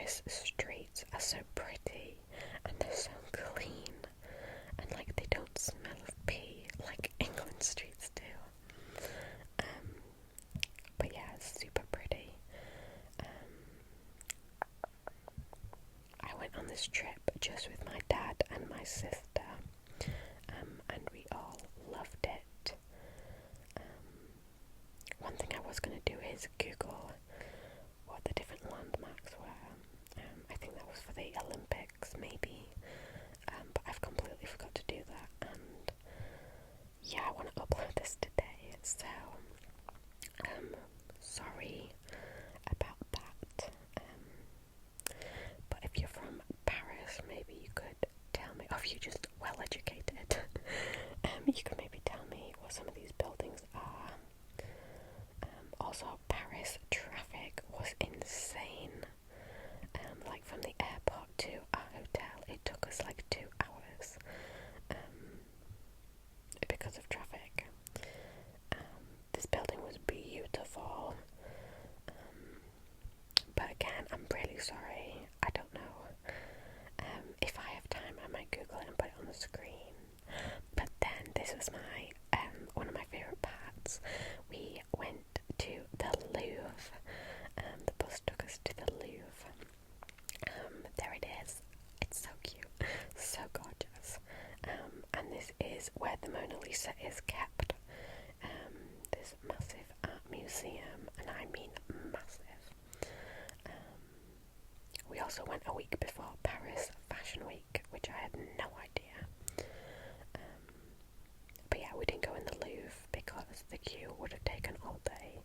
Paris streets are so pretty and they're so clean, and like they don't smell of pee like England streets do. But yeah, it's super pretty. I went on this trip just with my dad and my sister, and we all loved it. One thing I was going to do is Google what the different landmarks were. I think that was for the Olympics, maybe, but I've completely forgot to do that, and yeah, I want to upload this today, so sorry about that. But if you're from Paris, maybe you could tell me, or if you're just well educated, you could maybe tell me what some of these buildings are. Also, Paris traffic was insane. Like from the airport to our hotel, it took us like 2 hours because of traffic. This building was beautiful, but again, I'm really sorry. I don't know. If I have time, I might Google it and put it on the screen. But then this was my one of my favourite parts. We went to the Louvre. The bus took us to the Louvre. There it is. It's so cute, so gorgeous. And this is where the Mona Lisa is kept. This massive art museum, and I mean massive. We also went a week before Paris Fashion Week, which I had no idea. But yeah, we didn't go in the Louvre because the queue would have taken all day,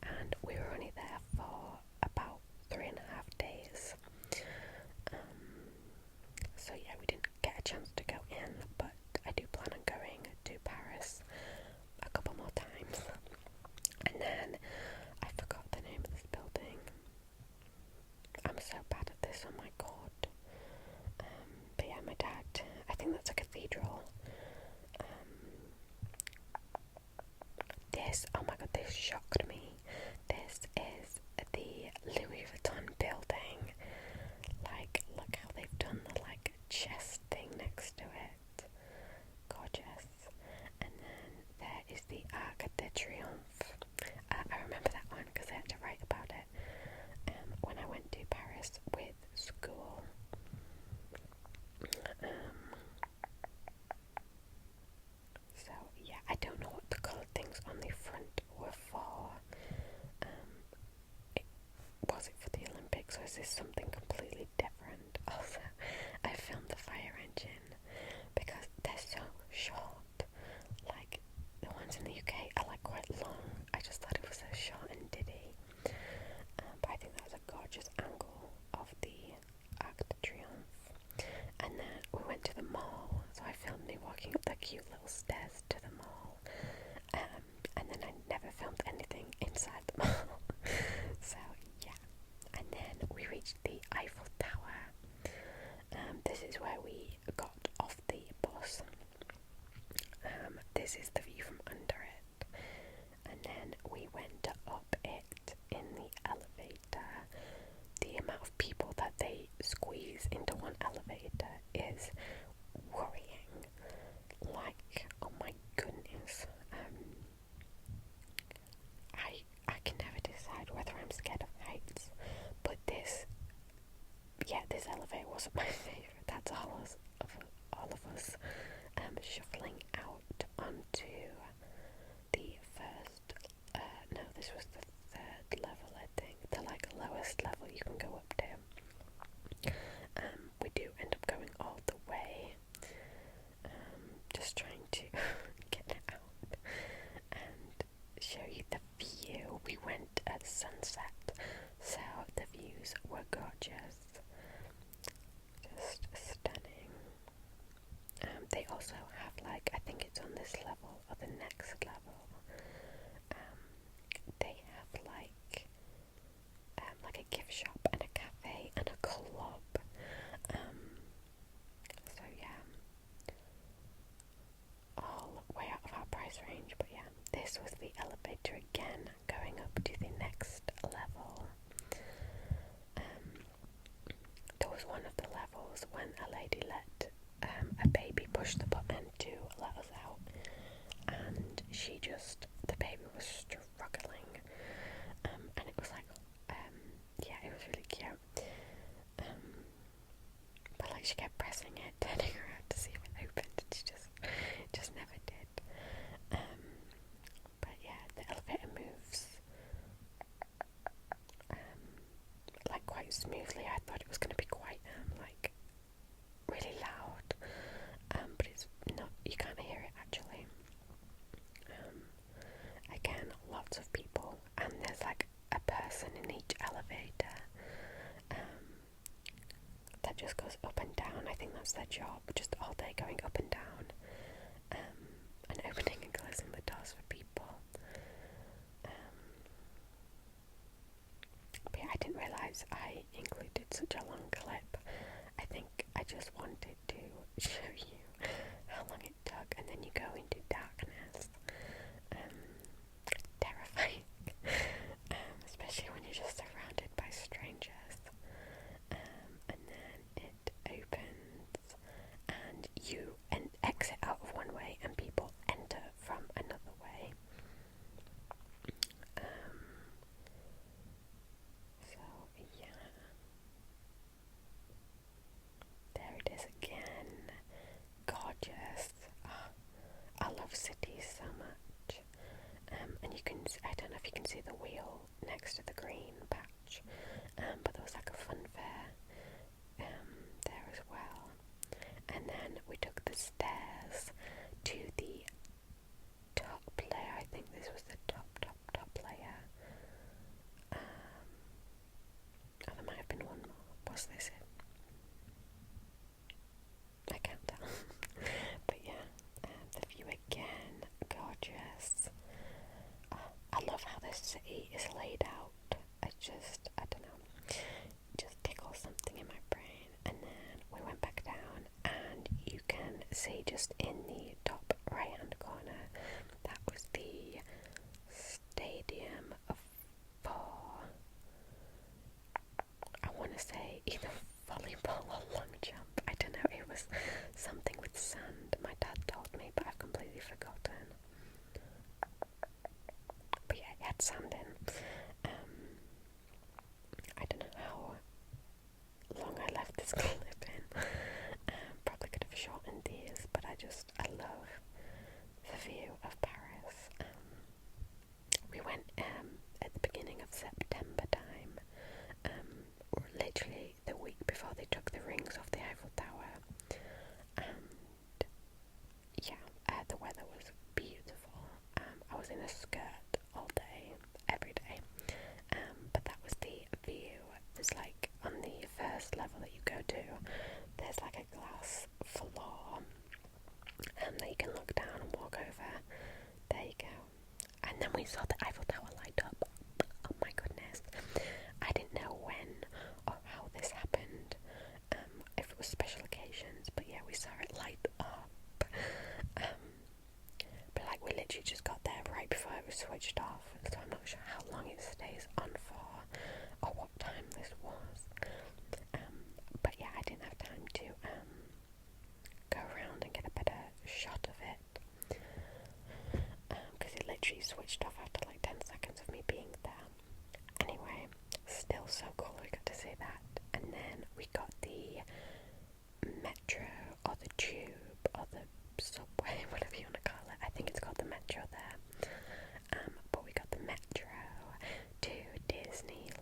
and we were only there for about 3.5 days. So yeah, we didn't get a chance to go in, but I do plan on going to Paris a couple more times. And then I forgot the name of this building. I'm so bad at this, oh my god. But yeah, my dad, I think that's a cathedral. Oh my god, this shocked me. This is the Louis Vuitton building. Like, look how they've done the like chest thing next to it. Gorgeous. And then there is the Arc de Triomphe. I remember that one because I had to write about it when I went to Paris with school. So yeah, I don't know what the coloured things on the front were for. Was it for the Olympics, or is this something completely different? Also, I filmed the fire engine because they're so short. Like, the ones in the UK are like quite long. I just thought it was so short and diddy. But I think that was a gorgeous angle of the Arc de Triomphe. And then we went to the mall, so I filmed me walking up the cute little stairs to the mall. And then I never filmed anything inside the mall. So yeah. And then we reached the Eiffel Tower. This is where we got off the bus. This is the view from under it. And then we went up it in the elevator. The amount of people that they squeeze into one elevator is worrying. Like, oh my goodness. I can never decide whether I'm scared of heights, but this elevator wasn't my favourite. That's all of us shuffling out onto the first, no, this was the 3rd level, I think, the like lowest level you can go up to. We do end up going all the way, just trying to get out and show you the view. We went at sunset, so the views were gorgeous, just stunning. They also have, like, I think it's on this level or the next level, they have like a gift shop and a cafe and a club. So yeah, all way out of our price range, but yeah, this was the elevator again, going up to the next level. was one of the levels when a lady let a baby push the button to let us out, and the baby was struggling, and it was like, yeah, it was really cute, but like she kept pressing it, turning around to see if it opened, and she just never did. But yeah, the elevator moves like quite smoothly. I thought it was going to be quite like really loud, but it's not. You can't hear it actually. Again, lots of people, and there's like a person in each elevator that just goes up and down. I think that's their job, just all day going up and down, and opening and closing the doors for people. But yeah, I didn't realise I included such a long clip. I think I just wanted to show you how long it took, and then you go into darkness. Terrifying. Especially when you're just surrounded by strangers. And then it opens, and you exit out of one way, and people enter from another way. So yeah, there it is again. Gorgeous. Oh, I love cities so much. And you can, I don't know if you can see the wheel next to the green patch, but there was like a fun fair there as well. And then we took the stairs to the top layer. I think this was the top layer. Oh, there might have been one more. Was this it? I can't tell. But yeah, the view again, gorgeous. I love how this city is laid out. I don't know, just tickles something in my brain. And then we went back down, and you can see just in the top right hand corner, that was the stadium for, I want to say either volleyball or long jump. I don't know, it was something with sand. My dad told me, but I've completely forgotten. But yeah, it had sand in. I don't know how long I left this clip in. Probably could have shortened these, but I love the view of Paris. We went at the beginning of September time, literally the week before they took the rings off the Eiffel Tower, and yeah, the weather was beautiful. I was in a skirt all day, every day, but that was the view. There's like, on the first level that you go to, there's like a glass floor, that you can look down and walk over. There you go. And then we saw the Eiffel Tower light up. Oh my goodness. I didn't know when or how this happened, if it was special occasions, but yeah, we saw it light up. But like, we literally just got there right before it was switched off, so I'm not sure how long it stays on for or what time this was. But yeah, I didn't have time to go around and get a better shot of it, because it literally switched off after like 10 seconds of me being there. Anyway, still so cool we got to see that. And then we got the metro or the tube or the subway, whatever you want to call it. I think it's called the metro there. But we got the metro to Disneyland.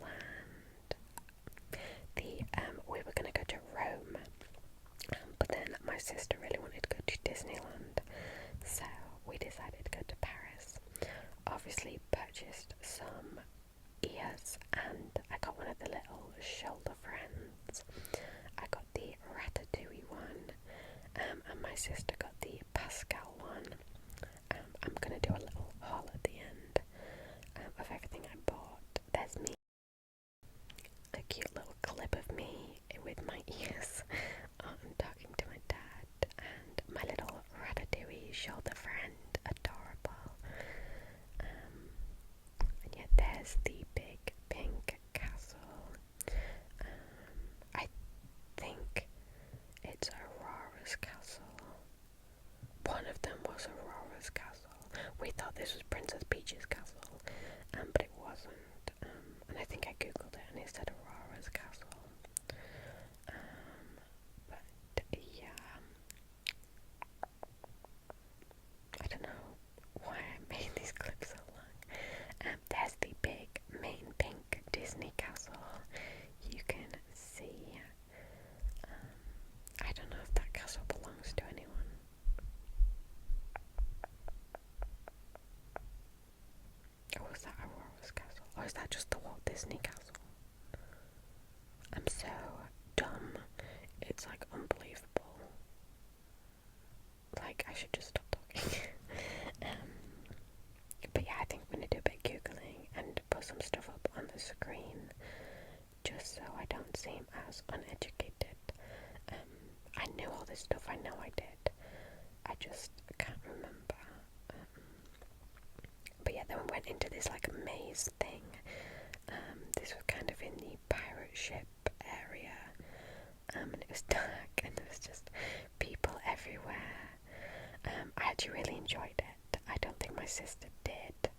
We were going to go to Rome, but then my sister really wanted to go to Disneyland, so we decided to go to Paris. Obviously purchased some ears, and I got one of the little shoulder friends. I got the Ratatouille one, and my sister got the Pascal one. I'm going to do a little haul at the end of everything I bought. There's me, a cute little clip of me with my ears on talking to my dad, and my little Ratatouille shoulder friend, adorable. And yet there's the big pink castle. I don't seem as uneducated. I knew all this stuff, I know I did. I just can't remember. But yeah, then we went into this like maze thing. This was kind of in the pirate ship area. And it was dark and there was just people everywhere. I actually really enjoyed it. I don't think my sister did.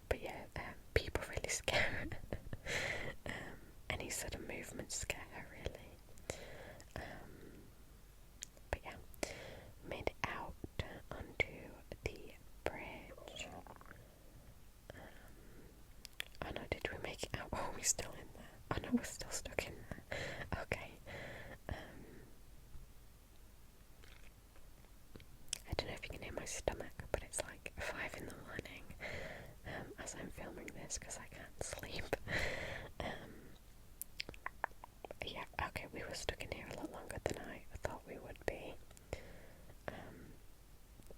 But yeah, people really scare her. Any sort of movement scare her really. But yeah, made it out onto the bridge. Oh no, did we make it out? Oh, we're still in there. Oh no, we're still stuck in there. Okay. I don't know if you can hear my stomach, but it's like 5 in the morning as I'm filming this because I can't sleep. Yeah, okay, we were stuck in here a lot longer than I thought we would be.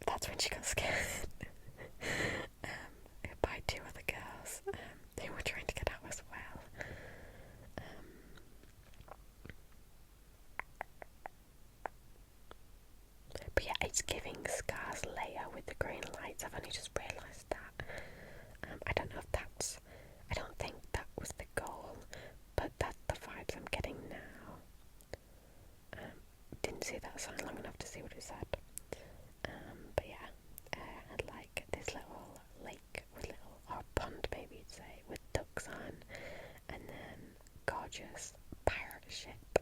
That's when she got scared by 2 other girls. They were trying to get out as well. But yeah, it's giving Scars Leia with the green lights. I've only just realised that. I don't know if that's... I don't think that was the goal, but that's the vibes I'm getting now. Didn't see that sign long enough to see what it said. But yeah, had like this little lake with little, or pond maybe you'd say, with ducks on, and then gorgeous pirate ship.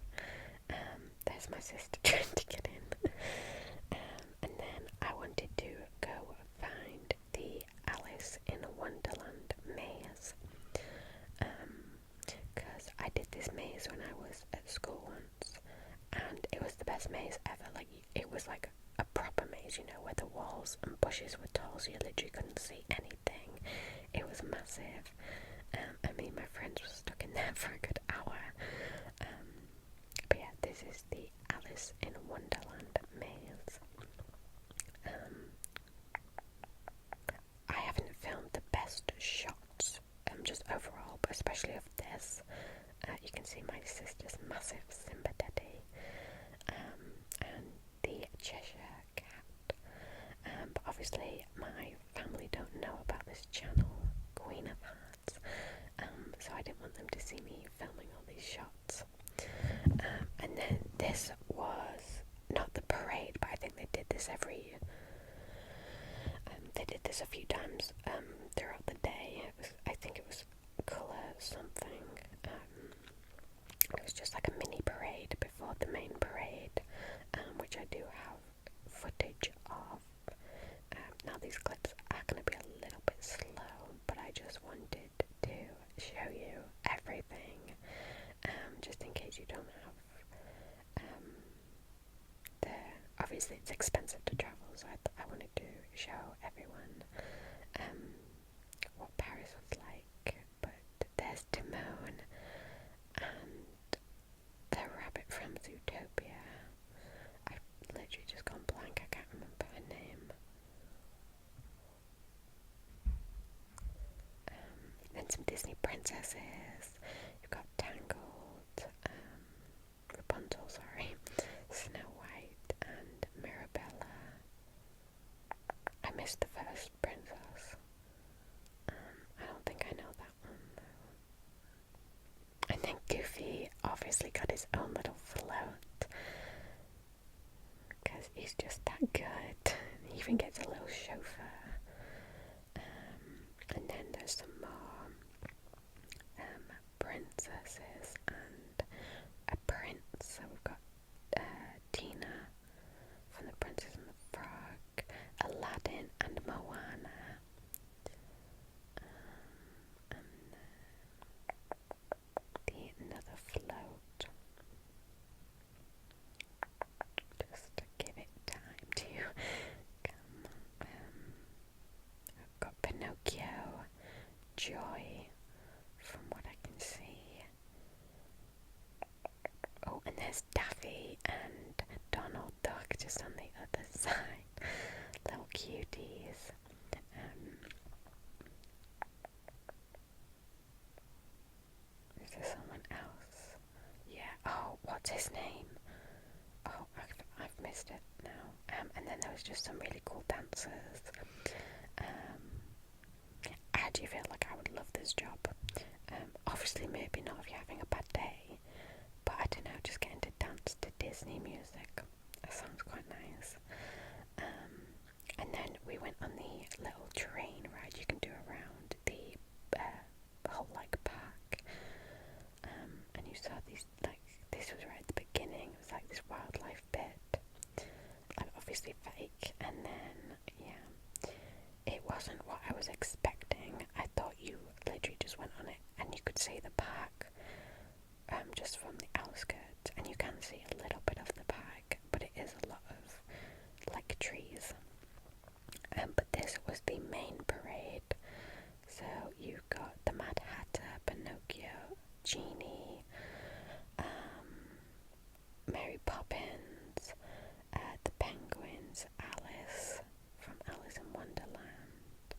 There's my sister trying to get in. And then I wanted to go find the Alice in Wonderland maze. Because I did this maze when I was at school once, and it was the best maze ever. Like, it was like a proper maze, you know, where the walls and bushes were tall, so you literally couldn't see anything. It was massive. And me and my friends were stuck in there for a good hour. But yeah, this is the Alice in Wonderland maze. I haven't filmed the best shots, just overall, but especially of this. You can see my sister's massive Simba teddy, and the Cheshire cat. But obviously my family don't know about this channel, Queen of Hearts, so I didn't want them to see me filming all these shots. And then this was not the parade, but I think they did this every year. They did this a few times throughout the day. I think it was colour something. It was just like a mini parade before the main parade, which I do have footage of. Now these clips are going to be a little bit slow, but I just wanted to show you everything, just in case you don't have obviously it's expensive to travel, so I wanted to show everyone what Paris was like. But there's Timon and the rabbit from Zootopia. I've literally just gone blank, I can't remember her name. Then some Disney princesses. You've got Tangled, Rapunzel, sorry, Snow White, and Mirabella. I missed the first princess. I don't think I know that one though. And then Goofy obviously got his own little float, because he's just that good. He even gets a little chauffeur. And then there's some more princesses and a prince. So we've got Tina from The Princess and the Frog, Aladdin and Moana, and another float. Just to give it time to come. there someone else? Yeah. Oh, what's his name? Oh, I've missed it now. And then there was just some really cool dancers. I actually feel like I would love this job. Obviously, maybe not if you're having a bad day, but I don't know, just getting to dance to Disney music. That sounds quite nice. And then we went on the little train ride you can do around the whole like park. And you saw these, like, this was right at the beginning. It was like this wildlife bit, like obviously fake. And then yeah, it wasn't what I was expecting. I thought you literally just went on it and you could see the park just from the outskirts, and you can see a little bit of the park, but it is a lot of like trees. But this was the main parade, so you got the Mad Hatter, Pinocchio, Genie, Mary Poppins, the Penguins, Alice from Alice in Wonderland.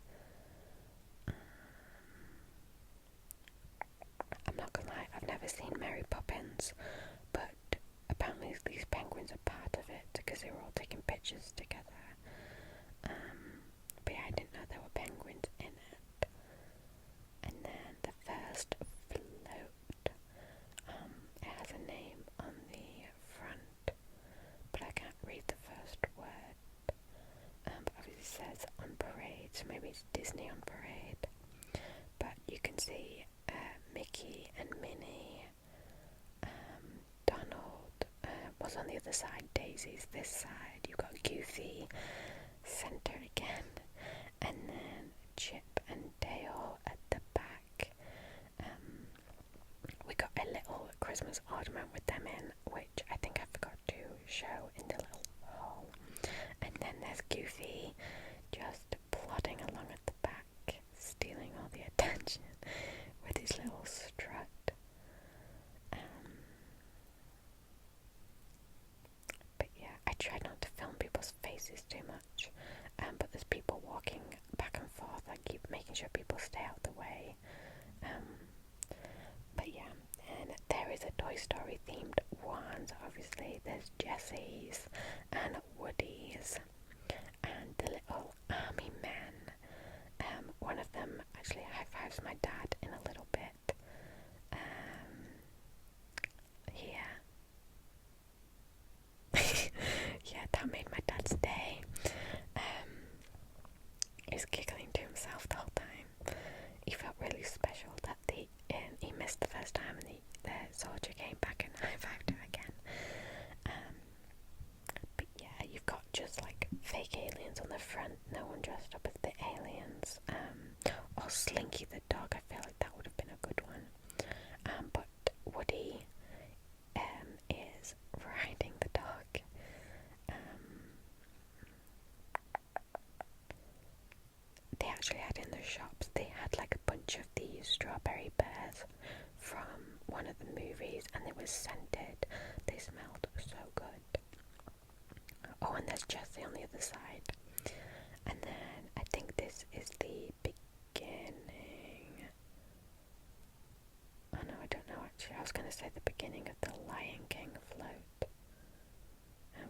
I'm not gonna lie, I've never seen Mary Poppins, but apparently these penguins are part of it because they were all taking pictures together. But yeah, I didn't know there were penguins in it. And then the first float, it has a name on the front, but I can't read the first word. But obviously it says on parade, so maybe it's Disney on parade. But you can see Mickey and Minnie, Donald was on the other side, Daisy's this side, you've got Goofy center again, and then Chip and Dale at the back. We got a little Christmas ornament with them in, which I think I forgot to show in the little hall. And then there's Goofy just plodding along at the back, stealing all the attention with his little strut. But yeah, I tried not to film people's faces too much, but there's people walking back and forth. I keep making sure people stay out of the way. But yeah, and there is a Toy Story themed ones. Obviously, there's Jessie's and Woody's and the little army men. One of them actually high fives my dad in a little bit. Yeah. Yeah, that made my dad's day. He was giggling to himself the whole time. He felt really special that he missed the first time, and the soldier came back and high-fived him again. But yeah, you've got just like fake aliens on the front, no one dressed up as the aliens. Or Slinky the dog, I feel like that would have been a good one. But Woody is riding the dog. They actually had in their shops, they had like a bunch of these strawberry bears from one of the movies, and they were scented. They smelled so good. Oh, and there's Jessie on the other side. And then I think this is the beginning. Oh no, I don't know actually. I was going to say the beginning of the Lion King float.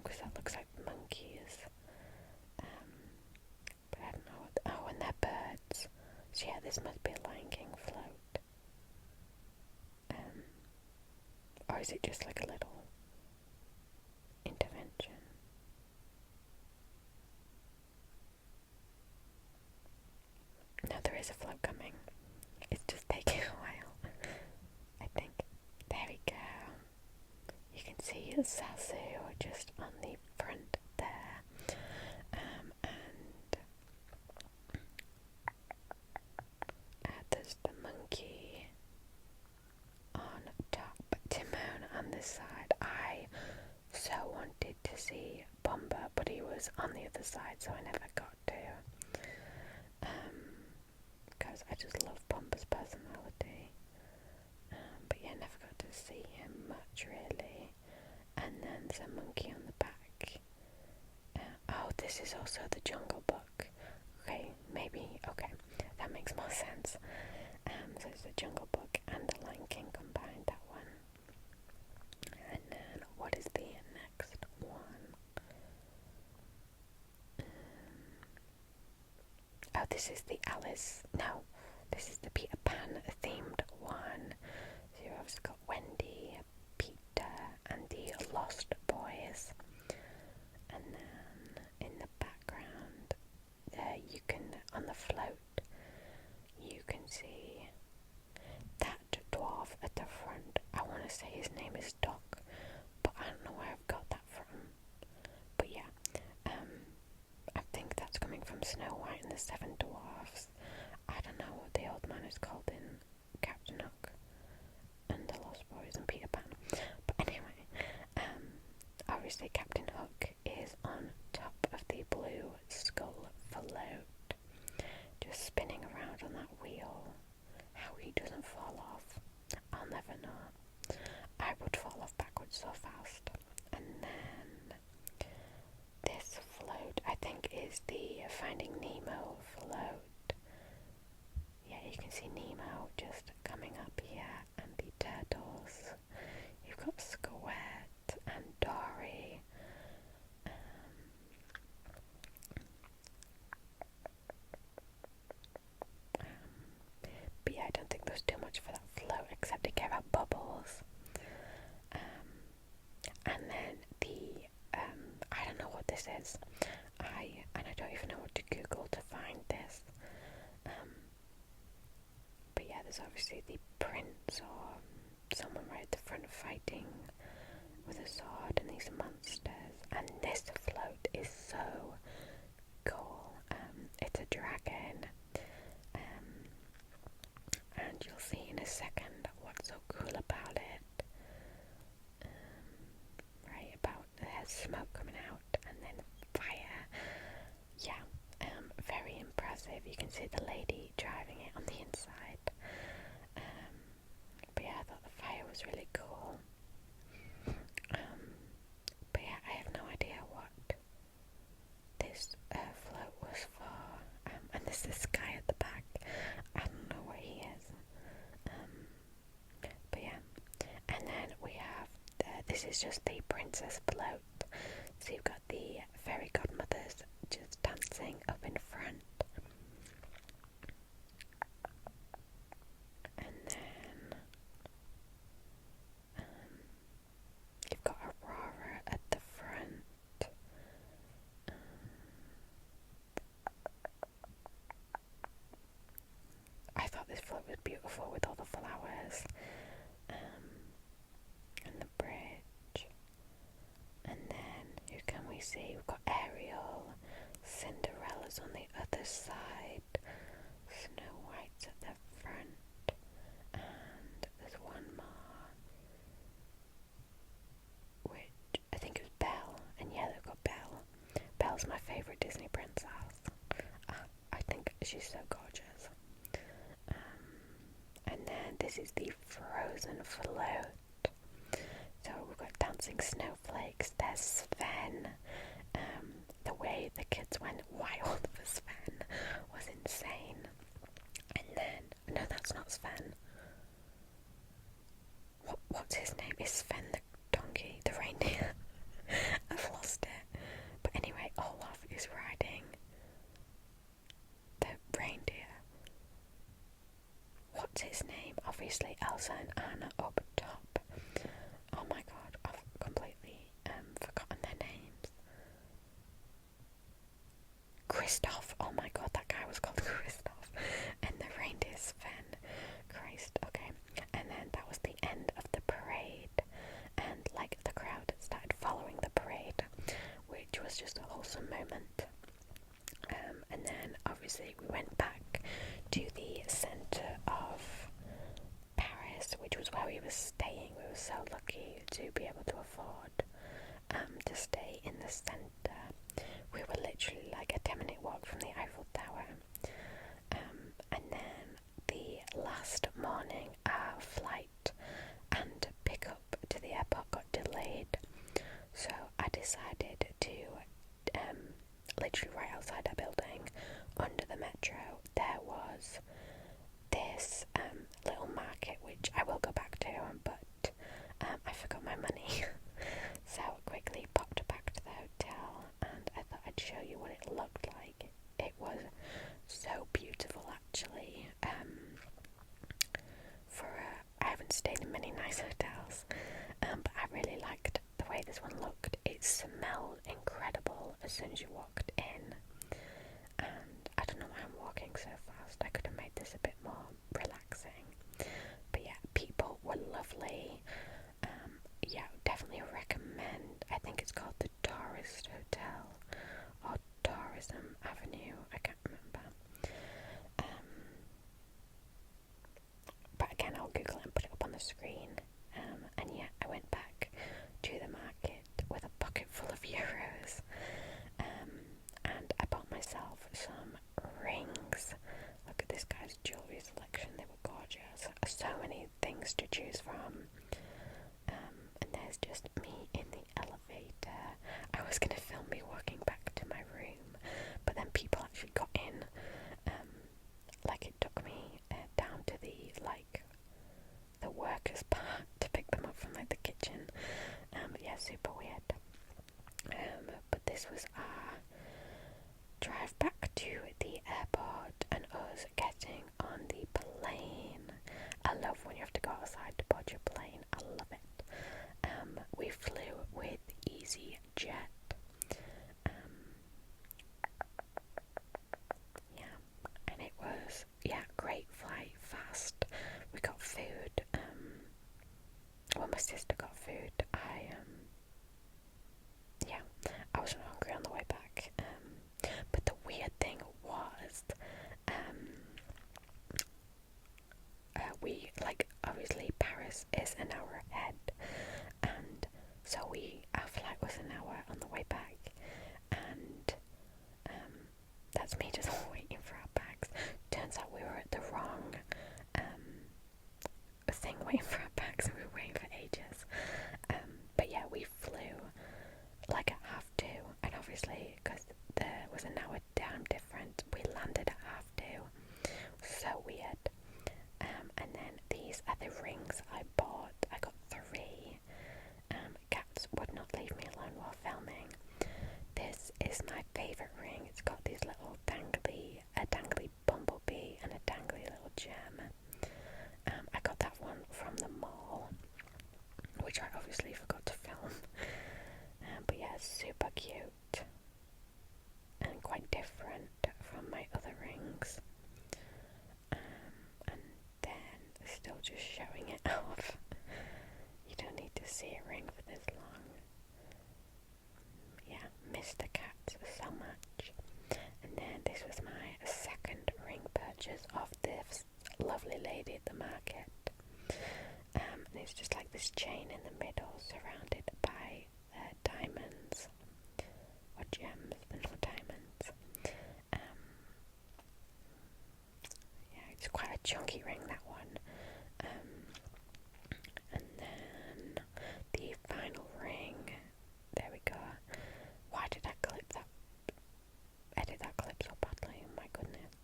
Because that looks like monkeys. But I don't know what. Oh, and they're birds. So yeah, this must be a Lion King float. Or is it just like a little intervention? No, there is a float coming. It's just taking a while. I think. There we go. You can see Zazu just on the front there. And there's the monkey on top, Timon on this side. I so wanted to see Pumbaa, but he was on the other side, so I never got to. Because I just love Pumbaa's personality. But yeah, never got to see him much really. And then there's a monkey on the back. Oh, this is also the Jungle Book. Okay, maybe, okay, that makes more sense. So it's the Jungle Book and the Lion King come back. this is the Alice. No, this is the Peter Pan themed one. So you've obviously got Wendy, Peter, and the Lost Boys. And then in the background, you can, on the float, you can see that dwarf at the front. I want to say his name is Doc, but I don't know where I've got that from. But yeah, I think that's coming from Snow White and the Seven Dwarfs. I don't know what the old man is called in Captain Hook and the Lost Boys and Peter Pan. But anyway, obviously Captain Hook is on top of the blue skull float, just spinning around on that wheel. How he doesn't fall off, I'll never know. I would fall off backwards so fast. And then this float, I think, is the Finding Nemo float. Yeah, you can see Nemo just coming up here, and the turtles. You've got Squid and Dory. But yeah, I don't think there's too much for that float, except to give out bubbles. And then the, I don't know what this is. I don't even know what to Google to find this. But yeah, there's obviously the prince or someone right at the front fighting with a sword and these monsters. And this float is so cool. It's a dragon. And you'll see in a second what's so cool about it. Right, about there's smoke coming out and then fire. Yeah, very impressive. You can see the lady driving it on the inside. But yeah, I thought the fire was really cool. But yeah, I have no idea what this float was for. And there's this guy at the back. I don't know where he is. But yeah, and then we have, this is just the princess float. So you've got the fairy godmothers just dancing up in front. And then you've got Aurora at the front. I thought this float was beautiful with all the flowers. And the bridge. And then who can we see? We've got Ariel, Cinderella's on the other side, Snow White's at the front, and there's one more, which I think is Belle. And yeah, they've got Belle. Belle's my favourite Disney princess. I think she's so gorgeous. And then this is the Frozen float. So we've got dancing snowflakes. There's Sven. The way the kids went wild for Sven was insane. And then, no, that's not Sven. What's his name? Is Sven the donkey, the reindeer? I've lost it. But anyway, Olaf is riding the reindeer. What's his name? Obviously Elsa and Anna up top. Oh my god, I've completely forgotten their names. Kristoff. Oh my god, that guy was called Kristoff. And the reindeer Sven. Christ, okay. And then that was the end of the parade. And like the crowd started following the parade, which was just a wholesome moment. And then obviously we went back to the centre of Paris, which was where we were staying. We were so lucky to be able to afford to stay in the centre. We were literally like a 10-minute walk from the Eiffel Tower. And then the last morning, our flight and pickup to the airport got delayed. So I decided to, literally right outside our building, under the metro, there was this little market, which I will go back to, but I forgot my money. So quickly popped back to the hotel, stayed in many nice hotels, but I really liked the way this one looked. It smelled incredible as soon as you walked in, and I don't know why I'm walking so fast. I could have made this a bit more relaxing, but yeah, people were lovely. Yeah, definitely recommend. I think it's called the Tourist Hotel or Tourism Avenue, I can't remember. But again, I'll Google it and put it up on the screen. And yeah, I went back to the market with a pocket full of euros, and I bought myself some rings. Look at this guy's jewellery selection, they were gorgeous. So many things to choose from. And there's just me in the elevator. I was going to film me walking back to my room, but then people actually got in. Like, it took me down to the workers part to pick them up from like the kitchen. But yeah, super weird. But this was our drive back to the airport and us getting on the plane. I love when you have to go outside to board your plane. I love it. We flew with EasyJet. Yeah, and it was great flight, fast. We got food. Well, my sister got food. I wasn't hungry on the way back. But the weird thing was, we, like, obviously Paris is an hour ahead, and so our flight was an hour on the way back, and that's me just waiting for our bags. Turns out we were at the wrong thing waiting for our bags, and we were waiting for ages. But yeah, we flew like at 2:30, and obviously because there was an hour time difference, we landed at 2:30. So weird. And then these are the rings I bought. I got 3. Cats would not leave me alone while filming. This is my favourite ring. It's got these little a dangly bumblebee and a dangly little gem. I got that one from the mall, which I obviously forgot to film. But yeah, super cute and quite different from my other rings. And then still just showing it off. You don't need to see a ring for this long. Yeah, miss the cats so much. And then this was my second ring purchase of this lovely lady at the market. And it's just like this chain in the middle surrounded by diamonds or gems, but not diamonds. Yeah, it's quite a chunky ring, that one. And then the final ring. There we go. Why did I edit that clip so badly? Oh my goodness.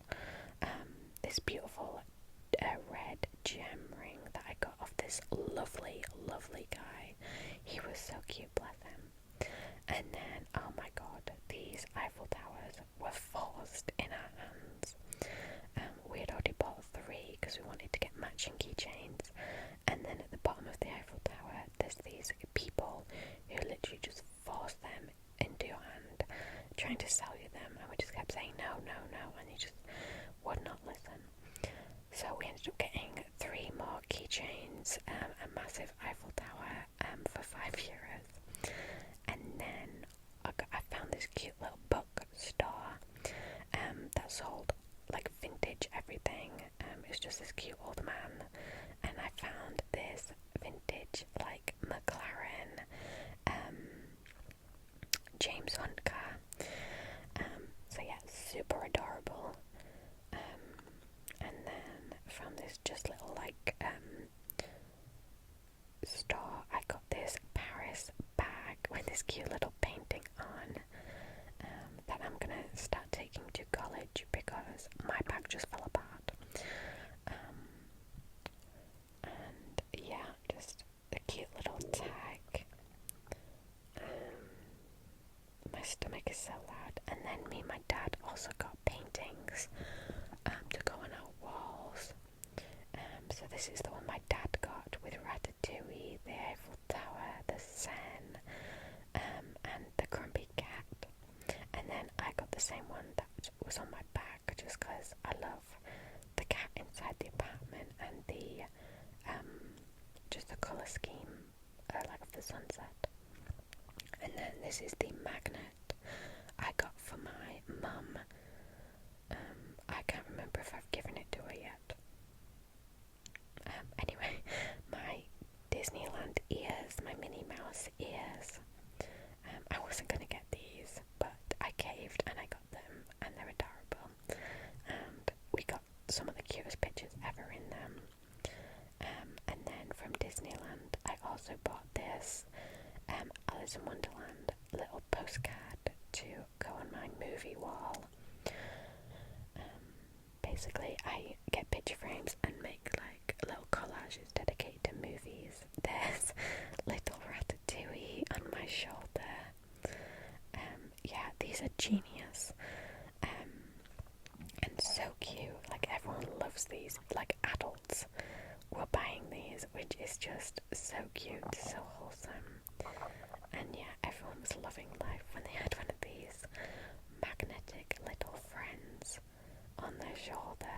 This beautiful red gem ring that I got off this lovely, lovely guy. He was so cute, bless him. And then, oh my god, these Eiffel Towers were forced in our hands. We had already bought 3 because we wanted to get matching keychains. And then at the bottom of the Eiffel Tower, there's these people who literally just force them into your hand, trying to sell you them. And we just kept saying no, no, no, and you just would not listen. So we ended up getting 3 more keychains, a massive Eiffel Tower for €5. And then I found this cute little book store that sold like vintage everything. It's just this cute old man, and I found this vintage like McLaren James Hunt car. So yeah, super adorable. And then from this just little like store, I got this Paris bag with this cute little painting on that I'm gonna start taking to college because my bag just fell apart. And yeah, just a cute little tag. My stomach is so loud. And then me and my dad also got paintings to go on our walls. So this is the one my dad got with same one that was on my bag, just because I love the cat inside the apartment and the just the colour scheme like of the sunset. And then this is the magnet I got for my mum. I can't remember if I've given it to her yet. Anyway, my Disneyland ears, my Minnie Mouse ears. I wasn't going to get these, but I caved and I got them, and they're adorable. And we got some of the cutest pictures ever in them. And then from Disneyland, I also bought this Alice in Wonderland little postcard to go on my movie wall. Basically, I get picture frames and make like little collages dedicated to movies. There's little Ratatouille on my shoulder. Yeah, these are genius. And so cute. Like, everyone loves these. Like, adults were buying these, which is just so cute, so wholesome. And yeah, everyone was loving life when they had one of these magnetic little friends on their shoulder.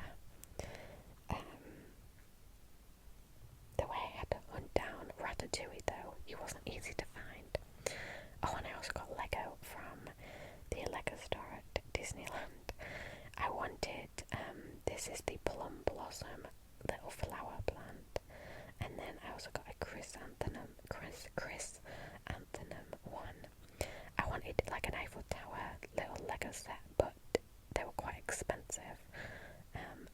The way I had to hunt down Ratatouille, though, he wasn't easy to find. Oh, and I also got Lego from the Lego store at Disneyland. I wanted, this is the Plum Blossom little flower plant, and then I also got a chrysanthemum one. I wanted like an Eiffel Tower little Lego set, but they were quite expensive.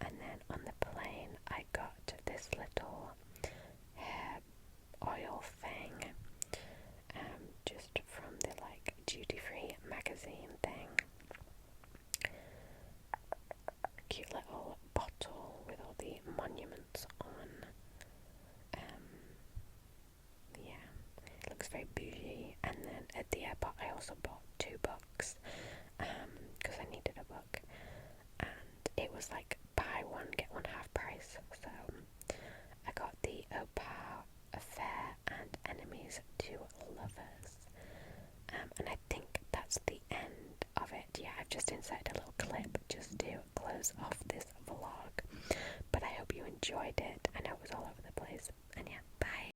And then on the plane, I got this little hair oil thing, just from the like duty-free magazine thing. Cute little bottle with all the monuments on. Yeah, it looks very bougie. And then at the airport, I also bought 2 books, because I needed a book, and it was like buy one get one half price. So I got the Opal Affair and Enemies to Lovers, and I think that's the end of it. Yeah, I've just inserted a little clip just to close off this vlog, but I hope you enjoyed it.